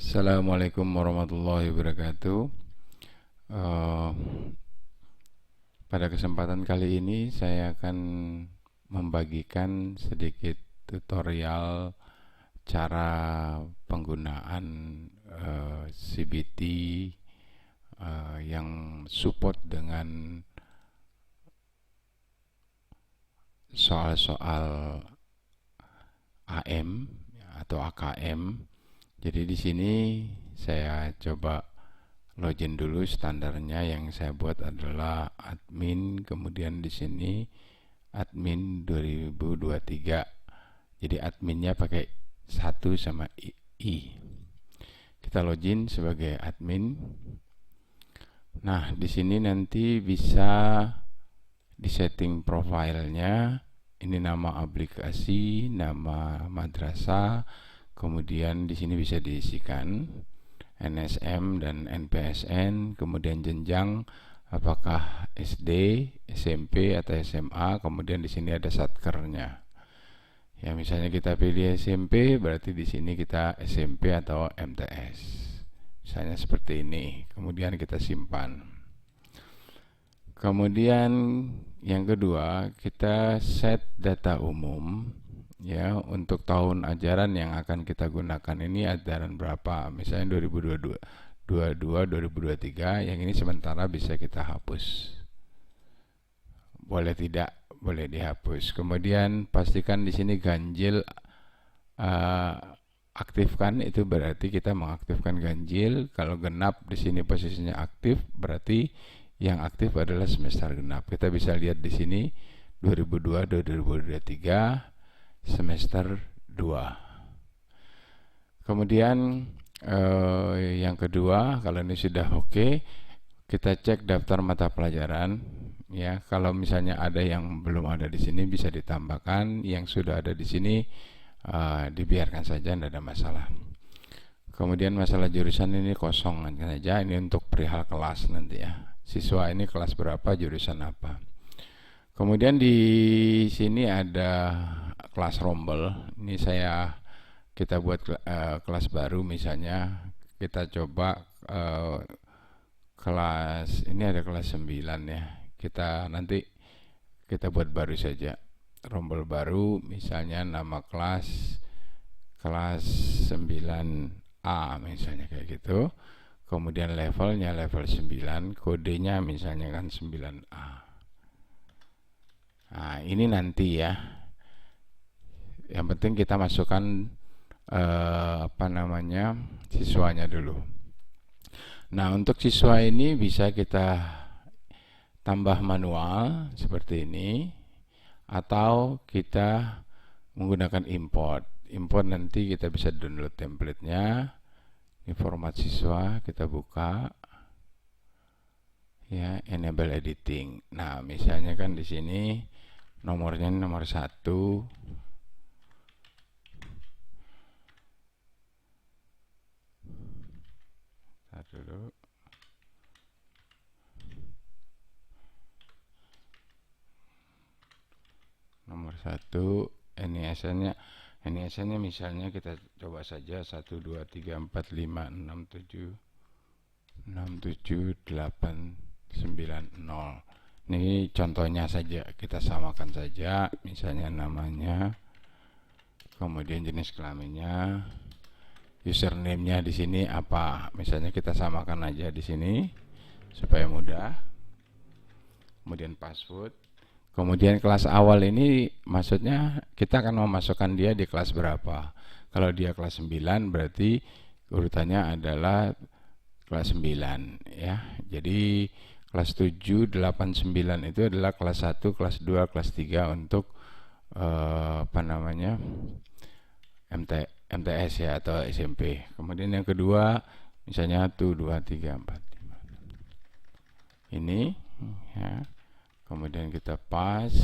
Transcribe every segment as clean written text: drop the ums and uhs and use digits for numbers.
Assalamualaikum warahmatullahi wabarakatuh. Eh, Pada kesempatan kali ini saya akan membagikan sedikit tutorial cara penggunaan CBT yang support dengan soal-soal AM atau AKM. Jadi di sini saya coba login dulu. Standarnya yang saya buat adalah admin, kemudian di sini admin 2023. Jadi adminnya pakai 1 sama I. Kita login sebagai admin. Nah, di sini nanti bisa disetting profilnya. Ini nama aplikasi, nama madrasah, kemudian di sini bisa diisikan NSM dan NPSN, kemudian jenjang apakah SD, SMP atau SMA, kemudian di sini ada satkernya. Ya, misalnya kita pilih SMP, berarti di sini kita SMP atau MTS. Misalnya seperti ini. Kemudian kita simpan. Kemudian yang kedua, kita set data umum. Ya, untuk tahun ajaran yang akan kita gunakan ini ajaran berapa? Misalnya 2022, 2023, yang ini sementara bisa kita hapus. Boleh tidak? Boleh dihapus. Kemudian pastikan di sini ganjil aktifkan, itu berarti kita mengaktifkan ganjil. Kalau genap di sini posisinya aktif, berarti yang aktif adalah semester genap. Kita bisa lihat di sini 2002-2023 semester 2. Kemudian yang kedua, kalau ini sudah oke, kita cek daftar mata pelajaran. Ya, kalau misalnya ada yang belum ada di sini bisa ditambahkan, yang sudah ada di sini dibiarkan saja, tidak ada masalah. Kemudian masalah jurusan ini kosong aja, ini untuk perihal kelas nanti ya. Siswa ini kelas berapa, jurusan apa. Kemudian di sini ada kelas rombel. Ini kita buat kelas baru, misalnya kita coba kelas ini ada kelas 9 ya. Nanti kita buat baru saja. Rombel baru, misalnya nama kelas 9A misalnya kayak gitu. Kemudian levelnya level 9, kodenya misalnya kan 9A. Nah, ini nanti ya. Yang penting kita masukkan siswanya dulu. Nah, untuk siswa ini bisa kita tambah manual seperti ini, atau kita menggunakan import. Import nanti kita bisa download templatenya. Ini format siswa, kita buka. Ya, enable editing. Nah, misalnya kan di sini nomornya nomor 1. Dulu. Nomor 1, NISN-nya misalnya kita coba saja 1 2 3 4 5 6 7 8 9 0. Ini contohnya saja, kita samakan saja, misalnya namanya, kemudian jenis kelaminnya, username-nya di sini apa, misalnya kita samakan aja di sini supaya mudah. Kemudian password. Kemudian kelas awal ini maksudnya kita akan memasukkan dia di kelas berapa. Kalau dia kelas 9 berarti urutannya adalah kelas 9 ya. Jadi kelas 7, 8, 9 itu adalah kelas 1, kelas 2, kelas 3 untuk MTS ya atau SMP. Kemudian yang kedua misalnya 1 2 3 4 5. Ini ya. Kemudian kita pas,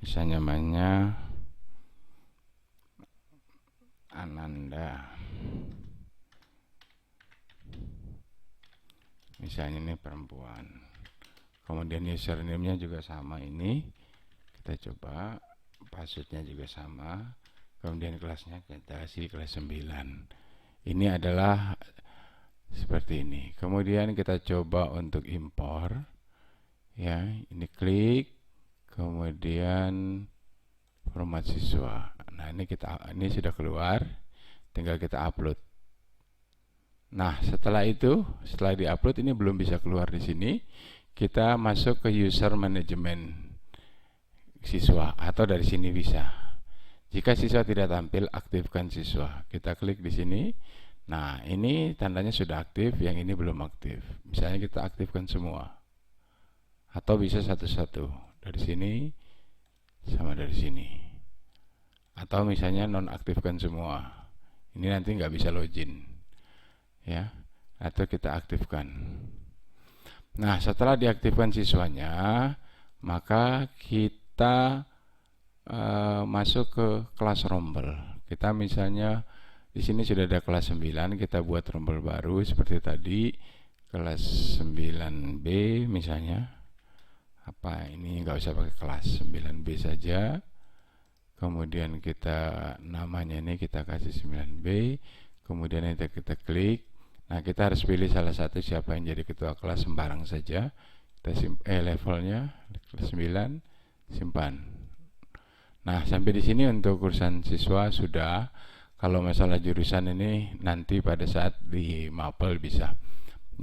misalnya namanya Ananda. Misalnya ini perempuan. Kemudian username-nya juga sama ini. Kita coba, password-nya juga sama. Kemudian kelasnya kita kasih kelas 9. Ini adalah seperti ini. Kemudian kita coba untuk impor. Ya, ini klik, kemudian format siswa. Nah, ini sudah keluar, tinggal kita upload. Nah, setelah diupload ini belum bisa keluar di sini. Kita masuk ke user management siswa atau dari sini bisa. Jika siswa tidak tampil, aktifkan siswa. Kita klik di sini. Nah, ini tandanya sudah aktif, yang ini belum aktif. Misalnya kita aktifkan semua. Atau bisa satu-satu. Dari sini sama dari sini. Atau misalnya nonaktifkan semua. Ini nanti nggak bisa login. Ya, atau kita aktifkan. Nah, setelah diaktifkan siswanya, maka kita masuk ke kelas rombel. Kita misalnya di sini sudah ada kelas 9, kita buat rombel baru seperti tadi, kelas 9B misalnya. Apa ini, nggak usah pakai kelas, 9B saja. Kemudian kita namanya ini kita kasih 9B. Kemudian kita klik. Nah, kita harus pilih salah satu siapa yang jadi ketua kelas, sembarang saja. Kita levelnya kelas 9, simpan. Nah, sampai di sini untuk urusan siswa sudah. Kalau masalah jurusan ini nanti pada saat di mapel bisa.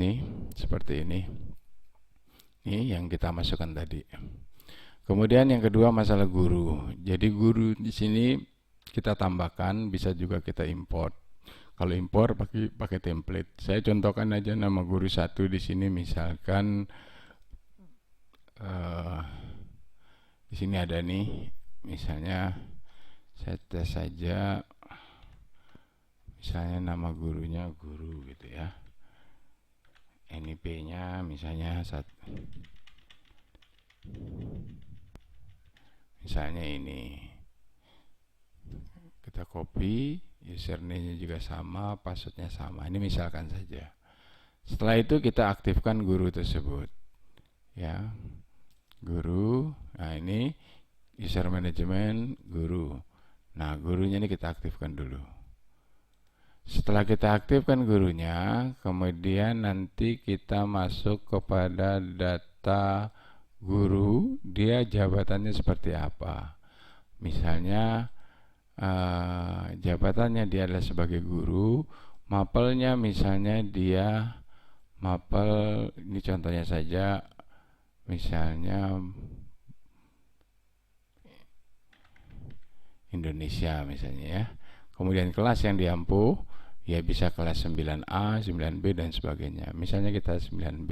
Nih, seperti ini. Ini yang kita masukkan tadi. Kemudian yang kedua masalah guru. Jadi guru di sini kita tambahkan, bisa juga kita import. Kalau impor pakai template. Saya contohkan aja nama guru satu di sini, misalkan di sini ada nih, misalnya saya tes saja, misalnya nama gurunya guru gitu ya. NIP-nya misalnya misalnya ini. Kita copy, username-nya juga sama, password-nya sama. Ini misalkan saja. Setelah itu kita aktifkan guru tersebut. Ya. Guru. Nah, ini user management guru. Nah, gurunya ini kita aktifkan dulu. Setelah kita aktifkan gurunya, kemudian nanti kita masuk kepada data guru, dia jabatannya seperti apa. Misalnya jabatannya dia adalah sebagai guru, mapelnya misalnya dia mapel, ini contohnya saja, misalnya Indonesia misalnya ya. Kemudian kelas yang diampu ya bisa kelas 9A, 9B dan sebagainya. Misalnya kita 9B,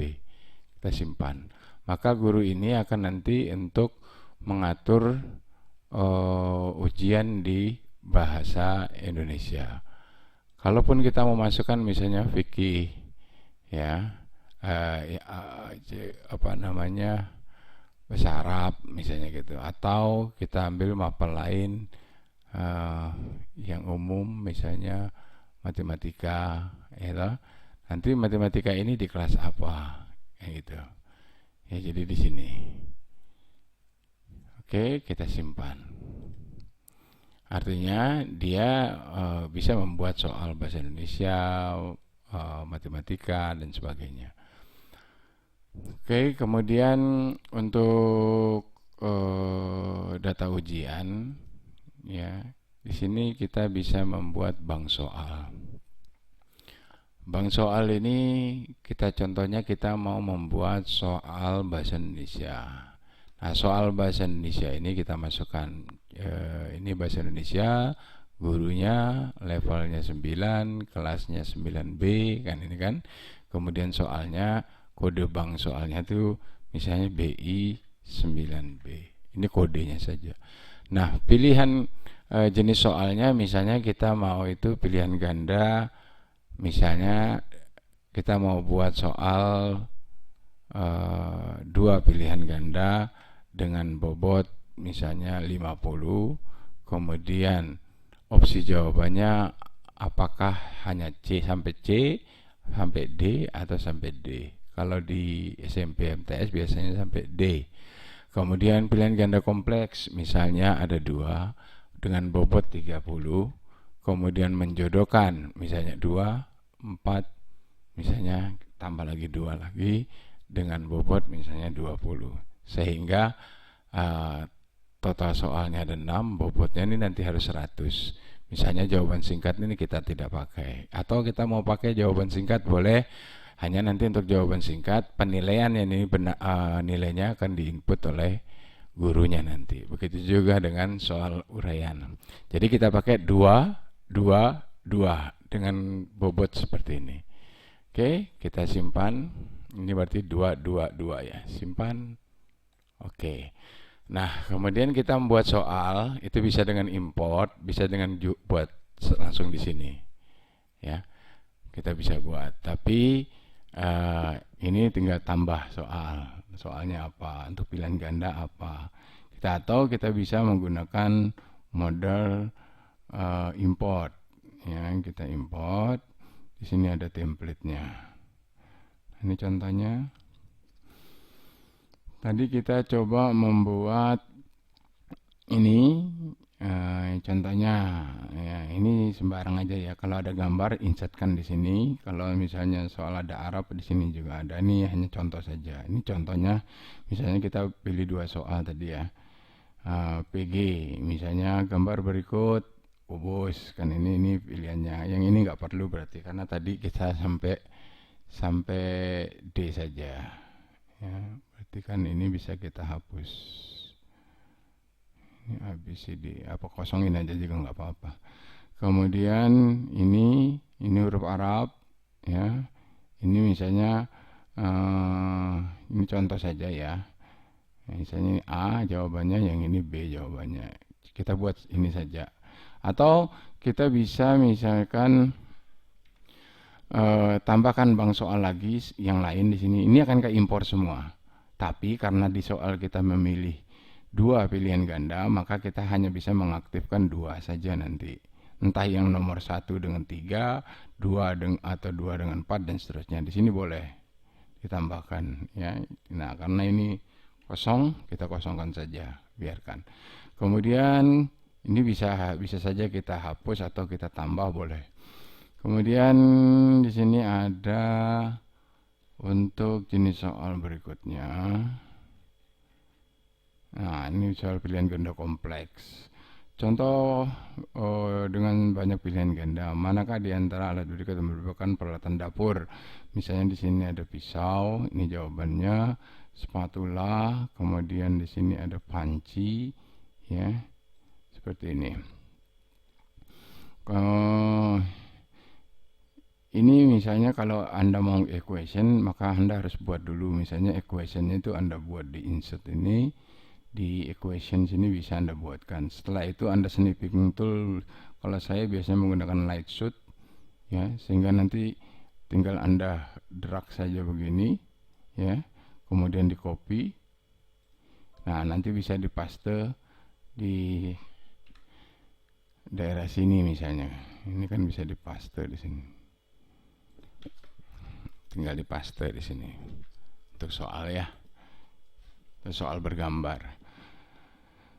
kita simpan. Maka guru ini akan nanti untuk mengatur ujian di bahasa Indonesia. Kalaupun kita mau masukkan misalnya fikih ya, bahasa Arab misalnya gitu, atau kita ambil mapel lain yang umum misalnya matematika ya, nanti matematika ini di kelas apa gitu ya. Jadi di sini oke, kita simpan. Artinya dia bisa membuat soal bahasa Indonesia, matematika dan sebagainya. Oke, kemudian untuk data ujian ya, di sini kita bisa membuat bank soal. Bank soal ini contohnya kita mau membuat soal bahasa Indonesia. Nah, soal bahasa Indonesia ini kita masukkan ini bahasa Indonesia, gurunya levelnya 9, kelasnya 9B kan ini kan. Kemudian soalnya, kode bank soalnya tuh misalnya BI 9B. Ini kodenya saja. Nah, pilihan jenis soalnya misalnya kita mau itu pilihan ganda. Misalnya kita mau buat soal 2 pilihan ganda dengan bobot misalnya 50, kemudian opsi jawabannya apakah hanya C sampai D atau sampai D. Kalau di SMP MTS biasanya sampai D. Kemudian pilihan ganda kompleks misalnya ada 2 dengan bobot 30, kemudian menjodohkan misalnya 2, 4, misalnya tambah lagi 2 lagi dengan bobot misalnya 20, sehingga total soalnya ada 6, bobotnya ini nanti harus 100. Misalnya jawaban singkat ini kita tidak pakai, atau kita mau pakai jawaban singkat boleh, hanya nanti untuk jawaban singkat penilaian ini nilainya akan diinput oleh gurunya nanti. Begitu juga dengan soal uraian. Jadi kita pakai 2, 2, 2 dengan bobot seperti ini. Oke, kita simpan. Ini berarti 2, 2, 2 ya. Simpan. Oke. Nah, kemudian kita membuat soal, itu bisa dengan import, bisa dengan buat langsung di sini. Ya. Kita bisa buat. Tapi ini tinggal tambah soal. Soalnya apa? Untuk pilihan ganda apa? Atau kita bisa menggunakan modal import. Ya, kita import. Di sini ada template-nya. Ini contohnya. Tadi kita coba membuat ini contohnya, ya, ini sembarang aja ya. Kalau ada gambar, insertkan di sini. Kalau misalnya soal ada Arab, di sini juga ada. Ini hanya contoh saja. Ini contohnya, misalnya kita pilih 2 soal tadi ya. PG, misalnya gambar berikut, bos kan ini pilihannya. Yang ini nggak perlu berarti, karena tadi kita sampai D saja. Ya, berarti kan ini bisa kita hapus. Ini ABCD, apa kosongin aja juga nggak apa-apa. Kemudian ini huruf Arab, ya. Ini misalnya ini contoh saja ya. Misalnya ini A jawabannya, yang ini B jawabannya. Kita buat ini saja. Atau kita bisa misalkan tambahkan bank soal lagi yang lain di sini. Ini akan ke impor semua. Tapi karena di soal kita memilih 2 pilihan ganda, maka kita hanya bisa mengaktifkan 2 saja nanti. Entah yang nomor 1 dengan 3, 2 atau 2 dengan 4 dan seterusnya. Di sini boleh ditambahkan ya. Nah, karena ini kosong, kita kosongkan saja, biarkan. Kemudian ini bisa saja kita hapus atau kita tambah, boleh. Kemudian di sini ada untuk jenis soal berikutnya. Nah, ini soal pilihan ganda kompleks. Contoh dengan banyak pilihan ganda, manakah di antara alat berikut yang merupakan peralatan dapur? Misalnya di sini ada pisau, ini jawabannya, spatula, kemudian di sini ada panci, ya, seperti ini. Ini misalnya kalau Anda mau equation, maka Anda harus buat dulu. Misalnya equationnya itu Anda buat di insert ini. Di equation sini bisa Anda buatkan. Setelah itu Anda snipping tool, kalau saya biasanya menggunakan light shoot ya, sehingga nanti tinggal Anda drag saja begini ya, kemudian di copy. Nah, nanti bisa dipaste di daerah sini misalnya. Ini kan bisa dipaste di sini. Tinggal dipaste di sini. Untuk soal ya. Untuk soal bergambar.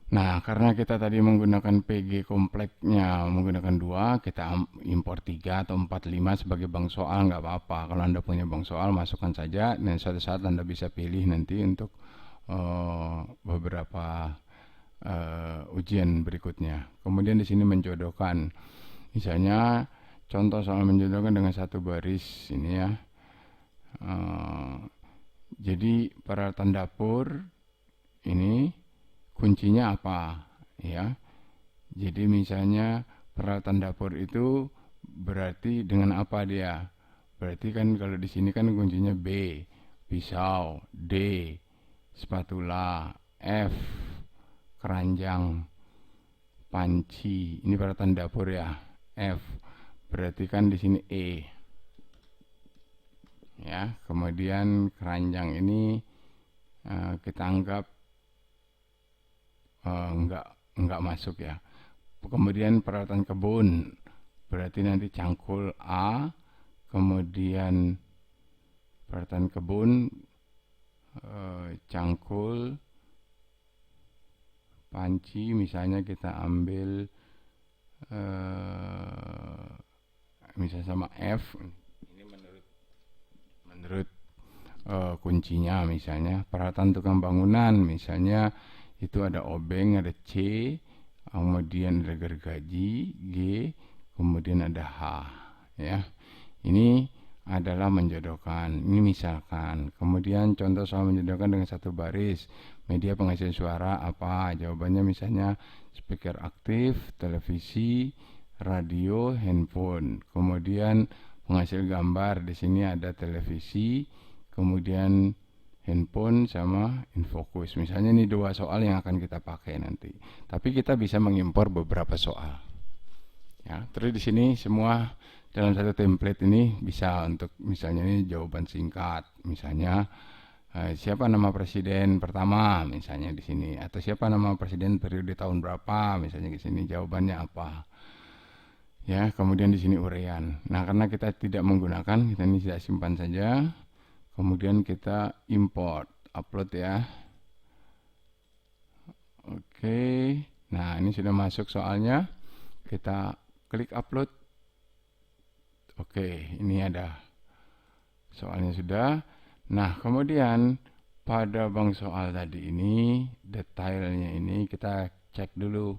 Nah, karena kita tadi menggunakan PG kompleknya menggunakan 2, kita import 3 atau 4, 5 sebagai bank soal, nggak apa-apa. Kalau Anda punya bank soal, masukkan saja, dan suatu saat Anda bisa pilih nanti untuk beberapa ujian berikutnya. Kemudian di sini menjodohkan. Misalnya contoh soal menjodohkan dengan 1 baris ini ya. Jadi peralatan dapur ini kuncinya apa ya. Jadi misalnya peralatan dapur itu berarti dengan apa dia? Berarti kan kalau di sini kan kuncinya B, pisau, D, spatula, F, keranjang, panci. Ini peralatan dapur ya. F. Berarti kan di sini E. Ya, kemudian keranjang ini kita anggap enggak masuk ya. Kemudian peralatan kebun, berarti nanti cangkul A, kemudian peralatan kebun cangkul, panci misalnya kita ambil Misalnya sama F, ini menurut kuncinya, misalnya peralatan tukang bangunan, misalnya itu ada obeng, ada C, kemudian ada gergaji G, kemudian ada H, ya. Ini adalah menjodohkan. Ini misalkan. Kemudian contoh soal menjodohkan dengan satu baris. Media penghasil suara apa? Jawabannya misalnya speaker aktif, televisi, radio, handphone. Kemudian penghasil gambar, di sini ada televisi, kemudian handphone sama infocus. Misalnya ini dua soal yang akan kita pakai nanti. Tapi kita bisa mengimpor beberapa soal. Ya, terus di sini semua dalam satu template ini bisa untuk misalnya ini jawaban singkat, misalnya siapa nama presiden pertama, misalnya di sini, atau siapa nama presiden periode tahun berapa, misalnya di sini jawabannya apa. Ya, kemudian di sini uraian. Nah, karena kita tidak menggunakan, kita ini tidak simpan saja. Kemudian kita import, upload ya. Oke. Nah, ini sudah masuk soalnya. Kita klik upload. Oke, ini ada soalnya sudah. Nah, kemudian pada bank soal tadi ini, detailnya ini kita cek dulu.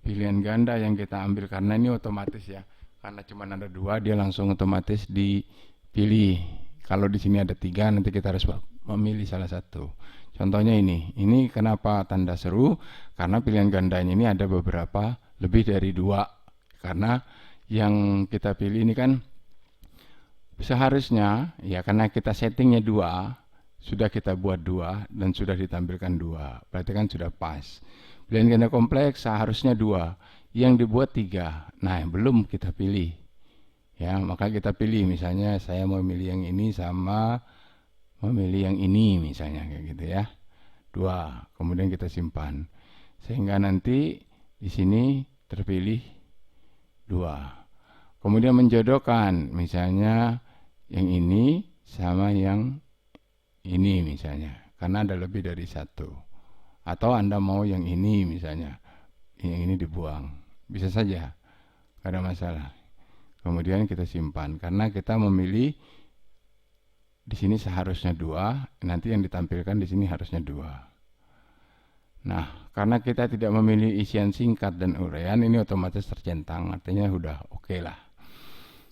Pilihan ganda yang kita ambil, karena ini otomatis ya. Karena cuma ada dua, dia langsung otomatis dipilih. Kalau di sini ada tiga, nanti kita harus memilih salah satu. Contohnya ini kenapa tanda seru? Karena pilihan gandanya ini ada beberapa, lebih dari dua. Karena yang kita pilih ini kan seharusnya, ya karena kita settingnya dua, sudah kita buat dua, dan sudah ditampilkan dua. Berarti kan sudah pas. Pilihan ganda kompleks seharusnya dua, yang dibuat tiga. Nah, belum kita pilih. Ya, maka kita pilih, misalnya saya mau memilih yang ini sama memilih yang ini, misalnya kayak gitu ya. Dua, kemudian kita simpan. Sehingga nanti di sini terpilih dua. Kemudian menjodohkan, misalnya yang ini sama yang ini misalnya, karena ada lebih dari satu. Atau Anda mau yang ini misalnya, yang ini dibuang, bisa saja, tidak ada masalah. Kemudian kita simpan, karena kita memilih di sini seharusnya dua, nanti yang ditampilkan di sini harusnya dua. Nah, karena kita tidak memilih isian singkat dan uraian, ini otomatis tercentang, artinya udah oke lah.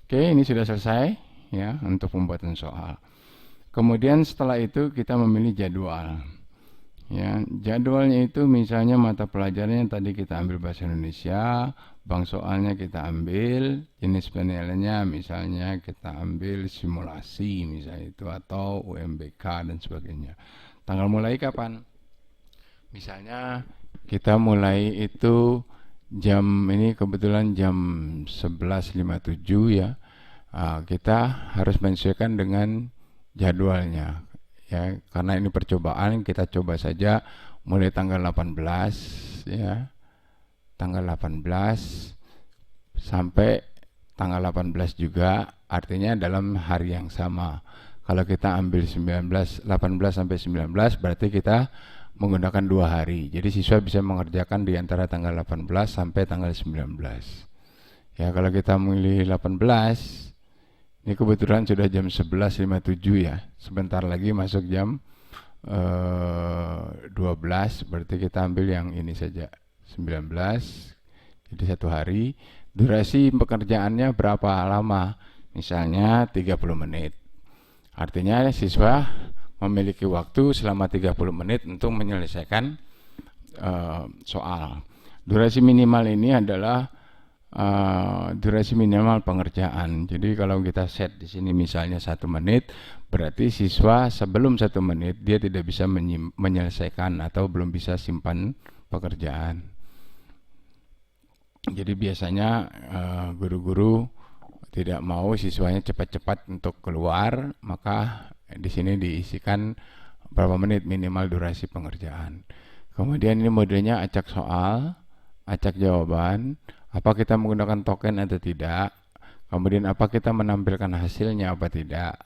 Oke, ini sudah selesai ya untuk pembuatan soal. Kemudian setelah itu kita memilih jadwal. Ya, jadwalnya itu misalnya mata pelajarannya tadi kita ambil bahasa Indonesia, bank soalnya kita ambil, jenis penilaiannya misalnya kita ambil simulasi misalnya itu, atau UMBK dan sebagainya. Tanggal mulai kapan? Misalnya kita mulai itu jam ini kebetulan jam 11.57 ya. Kita harus menyesuaikan dengan jadwalnya. Ya, karena ini percobaan, kita coba saja mulai tanggal 18 ya. Tanggal 18 sampai tanggal 18 juga, artinya dalam hari yang sama. Kalau kita ambil 18 sampai 19 berarti kita menggunakan 2 hari. Jadi siswa bisa mengerjakan di antara tanggal 18 sampai tanggal 19. Ya, kalau kita memilih 18, ini kebetulan sudah jam 11.57 ya. Sebentar lagi masuk jam 12, berarti kita ambil yang ini saja, 19. Jadi 1 hari. Durasi pekerjaannya berapa lama? Misalnya 30 menit. Artinya siswa memiliki waktu selama 30 menit untuk menyelesaikan soal. Durasi minimal ini adalah durasi minimal pengerjaan. Jadi kalau kita set di sini misalnya 1 menit, berarti siswa sebelum 1 menit dia tidak bisa menyelesaikan atau belum bisa simpan pekerjaan. Jadi biasanya guru-guru tidak mau siswanya cepat-cepat untuk keluar, maka di sini diisikan berapa menit minimal durasi pengerjaan. Kemudian ini modelnya acak soal, acak jawaban. Apa kita menggunakan token atau tidak? Kemudian apa kita menampilkan hasilnya apa tidak?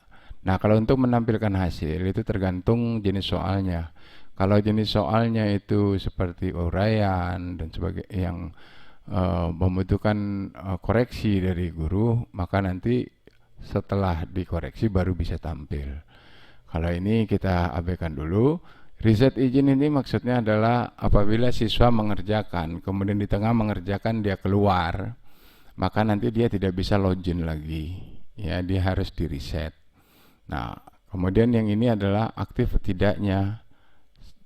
Nah, kalau untuk menampilkan hasil itu tergantung jenis soalnya. Kalau jenis soalnya itu seperti uraian dan sebagainya yang membutuhkan koreksi dari guru, maka nanti setelah dikoreksi baru bisa tampil. Kalau ini kita abaikan dulu. Reset izin ini maksudnya adalah apabila siswa mengerjakan, kemudian di tengah mengerjakan dia keluar, maka nanti dia tidak bisa login lagi. Ya, dia harus di reset. Nah, kemudian yang ini adalah aktif tidaknya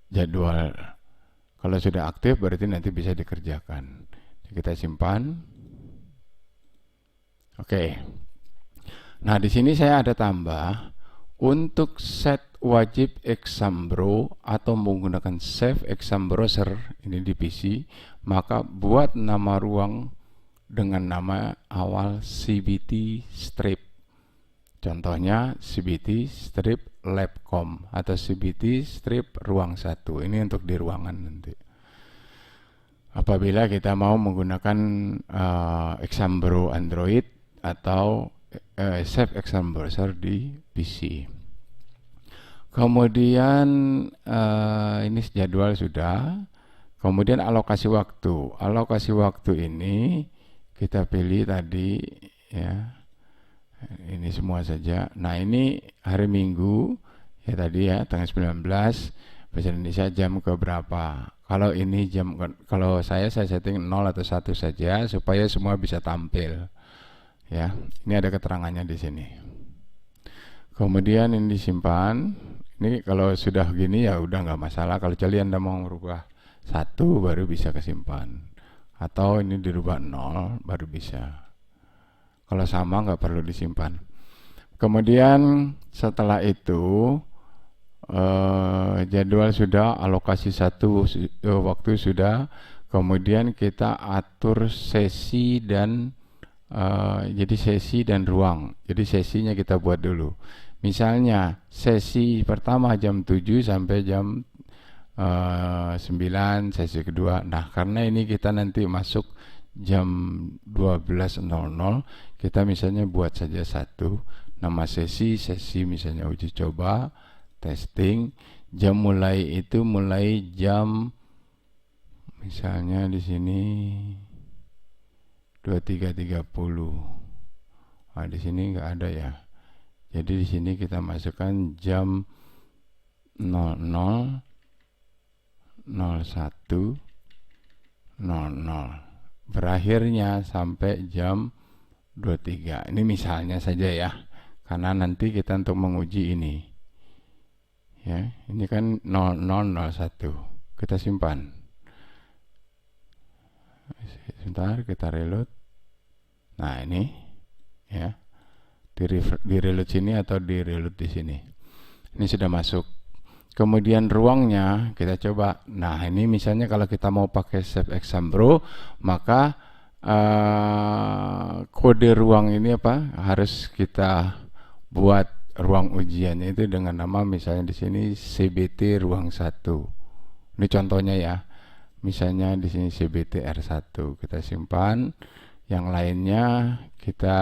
jadwal. Kalau sudah aktif berarti nanti bisa dikerjakan. Kita simpan. Oke. Nah, di sini saya ada tambah untuk set wajib exam bro atau menggunakan save exam browser ini di PC, maka buat nama ruang dengan nama awal CBT strip. Contohnya CBT strip labcom atau CBT strip ruang 1. Ini untuk di ruangan nanti. Apabila kita mau menggunakan exam bro Android atau save exam browser di PC. Kemudian ini jadwal sudah. Kemudian alokasi waktu. Alokasi waktu ini kita pilih tadi ya. Ini semua saja. Nah, ini hari Minggu ya tadi ya tanggal 19 bahasa Indonesia jam ke berapa. Kalau ini jam, kalau saya setting 0 atau 1 saja supaya semua bisa tampil. Ya, ini ada keterangannya di sini. Kemudian ini disimpan. Ini kalau sudah gini ya udah nggak masalah. Kalau kalian Anda mau merubah 1 baru bisa kesimpan. Atau ini dirubah 0 baru bisa. Kalau sama nggak perlu disimpan. Kemudian setelah itu jadwal sudah, alokasi 1 waktu sudah. Kemudian kita atur sesi dan jadi sesi dan ruang. Jadi sesinya kita buat dulu. Misalnya sesi pertama jam 7 sampai jam 9, sesi kedua. Nah, karena ini kita nanti masuk jam 12.00, kita misalnya buat saja 1 nama sesi misalnya uji coba, testing. Jam mulai itu mulai jam misalnya di sini 23.30. Nah, di sini nggak ada ya. Jadi di sini kita masukkan jam 00.01.00. Berakhirnya sampai jam 23. Ini misalnya saja ya. Karena nanti kita untuk menguji ini. Ya, ini kan 0001. Kita simpan. Sebentar, kita reload. Nah, ini ya. Di reload sini atau di reload di sini. Ini sudah masuk. Kemudian ruangnya kita coba. Nah, ini misalnya kalau kita mau pakai save exam bro, maka kode ruang ini apa? Harus kita buat ruang ujiannya itu dengan nama misalnya di sini CBT ruang 1. Ini contohnya ya. Misalnya di sini CBT R1. Kita simpan. Yang lainnya kita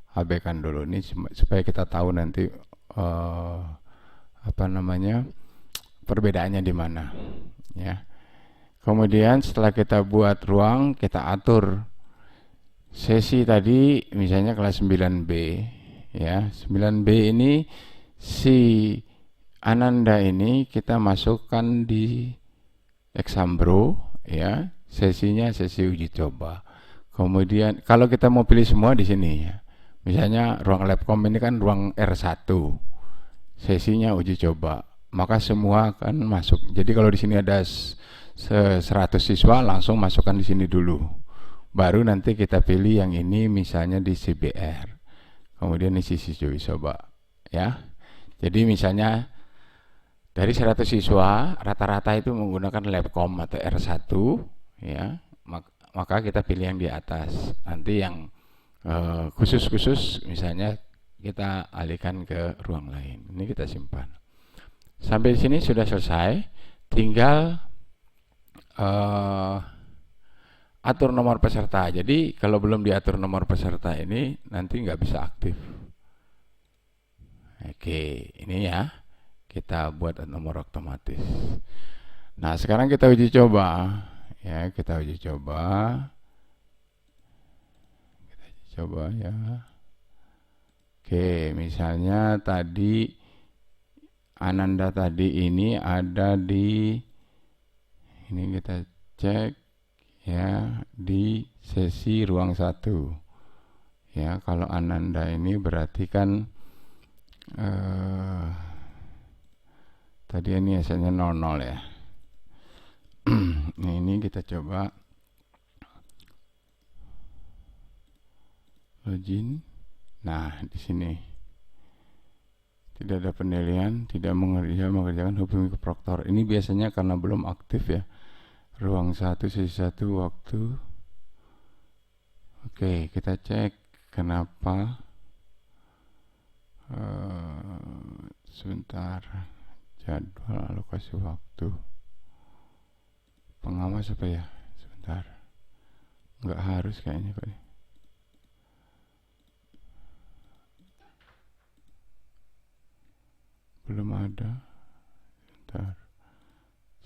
abaikan dulu ini supaya kita tahu nanti perbedaannya di mana ya. Kemudian setelah kita buat ruang, kita atur sesi tadi misalnya kelas 9B ya. 9B ini si Ananda ini kita masukkan di Exambro ya, sesinya sesi uji coba. Kemudian kalau kita mau pilih semua di sini ya. Misalnya ruang labcom ini kan ruang R1. Sesinya uji coba. Maka semua akan masuk. Jadi kalau di sini ada 100 siswa langsung masukkan di sini dulu. Baru nanti kita pilih yang ini misalnya di CBR. Kemudian di sisi uji coba ya. Jadi misalnya dari 100 siswa rata-rata itu menggunakan labcom atau R1 ya. Maka kita pilih yang di atas. Nanti yang khusus-khusus misalnya kita alihkan ke ruang lain. Ini kita simpan. Sampai di sini sudah selesai. Tinggal atur nomor peserta. Jadi kalau belum diatur nomor peserta ini nanti nggak bisa aktif. Oke, ini ya kita buat nomor otomatis. Nah, sekarang kita uji coba Ya, kita uji coba. Ya. Oke, misalnya tadi Ananda tadi ini ada di, ini kita cek ya, di sesi ruang 1. Ya, kalau Ananda ini berarti kan tadi ini hasilnya 00 ya. Nah, ini kita coba login. Nah, di sini tidak ada penilaian, tidak mengerjakan hubungi ke proktor. Ini biasanya karena belum aktif ya. Ruang 1 sesi 1 waktu. Oke, kita cek kenapa. Sebentar, jadwal alokasi waktu. Pengawas apa ya? Sebentar. Nggak harus kayaknya kok. Belum ada. Sebentar.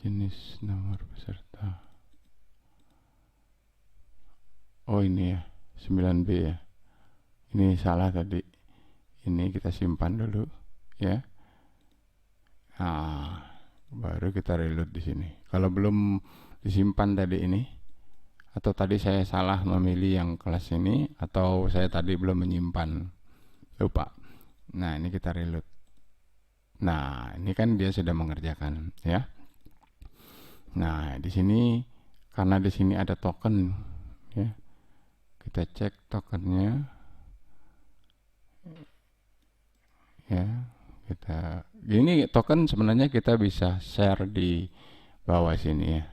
Jenis nomor peserta. Oh ini ya, 9B ya. Ini salah tadi. Ini kita simpan dulu ya. Nah, baru kita reload di sini. Kalau belum disimpan tadi ini, atau tadi saya salah memilih yang kelas ini, atau saya tadi belum menyimpan, lupa. Nah, ini kita reload. Nah, ini kan dia sudah mengerjakan ya. Nah, di sini karena di sini ada token ya. Kita cek tokennya ya. Ini token sebenarnya kita bisa share di bawah sini ya.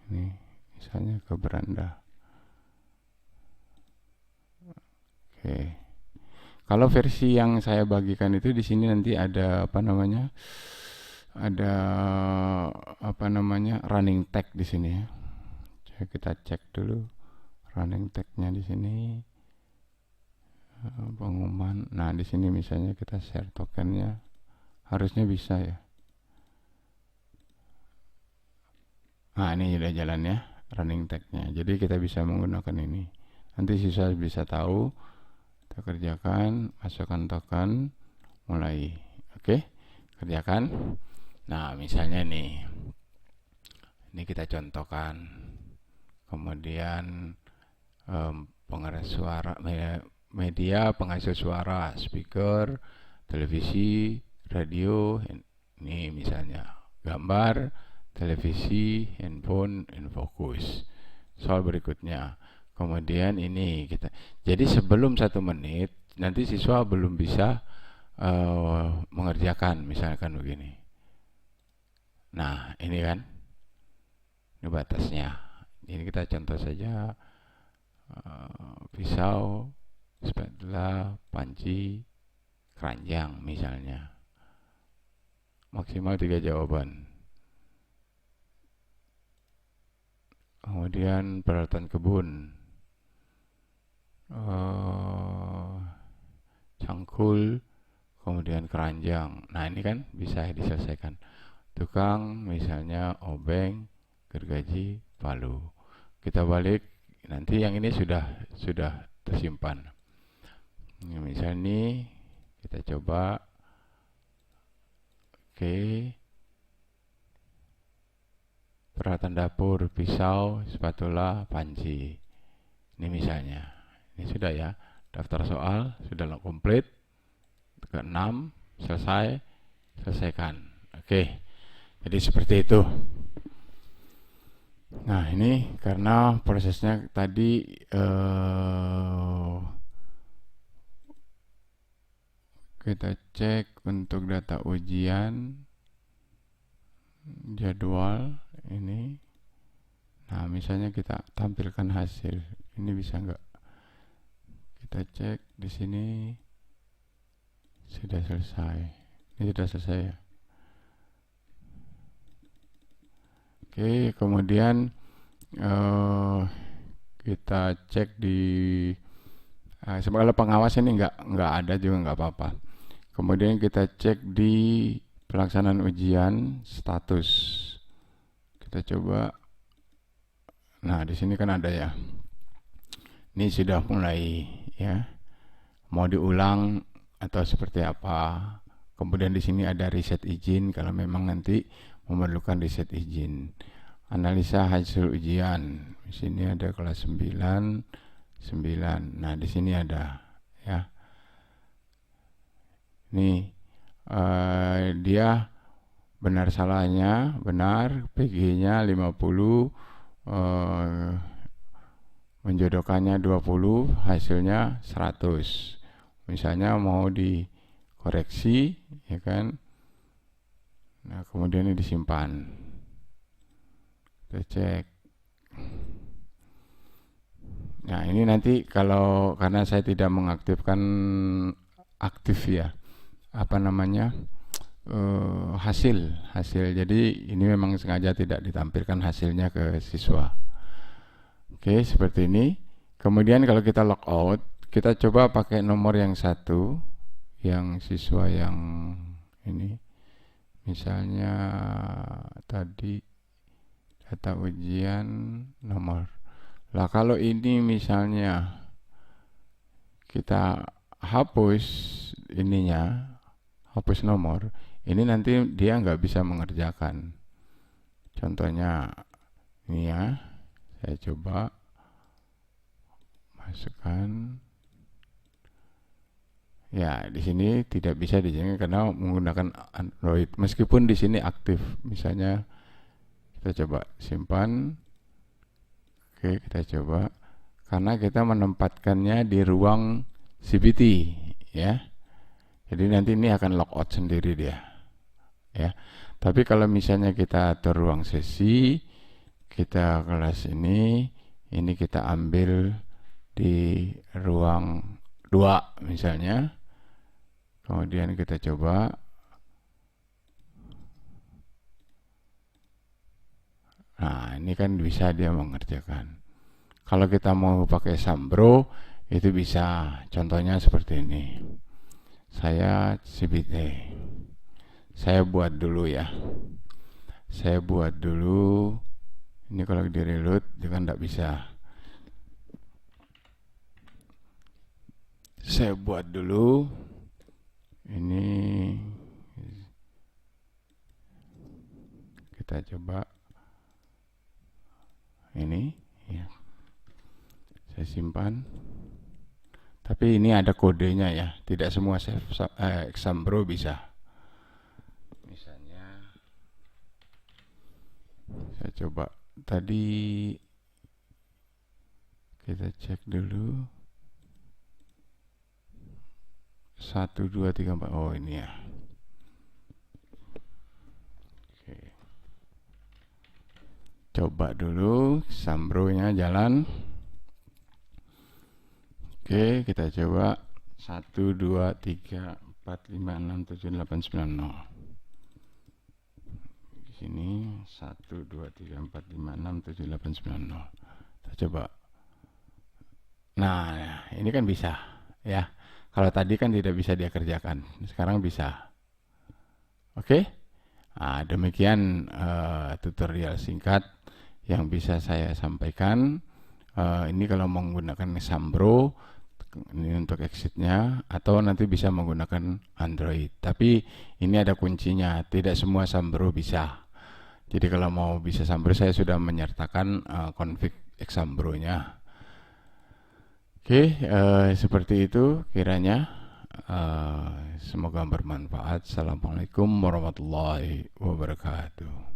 Ini misalnya ke beranda. Oke. Kalau versi yang saya bagikan itu di sini nanti ada apa namanya? Ada apa namanya? Running tag di sini ya. Coba kita cek dulu running tag-nya di sini. Pengumuman. Nah, di sini misalnya kita share tokennya. Harusnya bisa ya. Nah, ini sudah jalan ya running tag-nya. Jadi kita bisa menggunakan ini. Nanti siswa bisa tahu. Kita kerjakan, masukkan token, mulai. Oke, kerjakan. Nah, misalnya nih, ini kita contohkan. Kemudian pengeras suara, media penghasil suara, speaker, televisi, radio. Ini misalnya gambar, televisi, handphone, infocus. Soal berikutnya. Kemudian ini kita, jadi sebelum 1 menit nanti siswa belum bisa mengerjakan, misalkan begini. Nah, ini kan ini batasnya. Ini kita contoh saja, pisau, spatula, panci, keranjang misalnya. Maksimal 3 jawaban. Kemudian peralatan kebun, cangkul, kemudian keranjang. Nah, ini kan bisa diselesaikan. Tukang misalnya obeng, gergaji, palu. Kita balik, nanti yang ini sudah tersimpan. Ini misalnya nih, kita coba. Oke. Peralatan dapur, pisau, spatula, panci. Ini misalnya. Ini sudah ya. Daftar soal sudah komplit. Ke-6 selesai. Selesaikan. Oke. Jadi seperti itu. Nah, ini karena prosesnya tadi kita cek untuk data ujian, jadwal ini. Nah, misalnya kita tampilkan hasil. Ini bisa enggak? Kita cek di sini sudah selesai. Ini sudah selesai ya. Oke, kemudian kita cek di sebagai pengawas ini enggak ada juga, enggak apa-apa. Kemudian kita cek di pelaksanaan ujian status. Kita coba. Nah, di sini kan ada ya. Ini sudah mulai ya. Mau diulang atau seperti apa? Kemudian di sini ada riset izin kalau memang nanti memerlukan riset izin. Analisa hasil ujian. Di sini ada kelas 9. Nah, di sini ada ya. Nih dia benar salahnya, benar, PG-nya 50, menjodohkannya 20, hasilnya 100. Misalnya mau dikoreksi, ya kan? Nah, kemudian ini disimpan. Kita cek. Nah, ini nanti karena saya tidak mengaktifkan aktif ya, hasil. Jadi ini memang sengaja tidak ditampilkan hasilnya ke siswa. Oke, seperti ini. Kemudian kalau kita logout, kita coba pakai nomor yang satu, yang siswa yang ini. Misalnya tadi data ujian nomor. Lah kalau ini misalnya kita hapus ininya, hapus nomor, ini nanti dia nggak bisa mengerjakan. Contohnya ini ya, saya coba masukkan. Ya, di sini tidak bisa dijangkau karena menggunakan Android. Meskipun di sini aktif, misalnya kita coba simpan. Oke, kita coba. Karena kita menempatkannya di ruang CBT, ya. Jadi nanti ini akan logout sendiri dia, ya. Tapi kalau misalnya kita atur ruang sesi, kita kelas ini kita ambil di ruang 2 misalnya. Kemudian kita coba. Nah, ini kan bisa dia mengerjakan. Kalau kita mau pakai Sambro, itu bisa. Contohnya seperti ini. Saya CBT. Saya buat dulu ya. Ini kalau di reload, juga tidak bisa. Saya buat dulu. Ini kita coba. Ini ya. Saya simpan. Tapi ini ada kodenya ya. Tidak semua Sambro bisa. Misalnya saya coba tadi, kita cek dulu. 1, 2, 3, 4. Oh, ini ya. Oke. Coba dulu Sambro-nya jalan. Oke, kita coba. 1, 2, 3, 4, 5, 6, 7, 8, 9, 0. Di sini 1, 2, 3, 4, 5, 6, 7, 8, 9, 0. Kita coba. Nah, ini kan bisa ya. Kalau tadi kan tidak bisa dia kerjakan, sekarang bisa. Oke? Nah, demikian tutorial singkat yang bisa saya sampaikan. Ini kalau menggunakan Sambro, ini untuk exitnya, atau nanti bisa menggunakan Android. Tapi ini ada kuncinya, tidak semua Sambro bisa. Jadi kalau mau bisa Sambro, saya sudah menyertakan config Sambro-nya. Oke, seperti itu kiranya. Semoga bermanfaat. Assalamualaikum warahmatullahi wabarakatuh.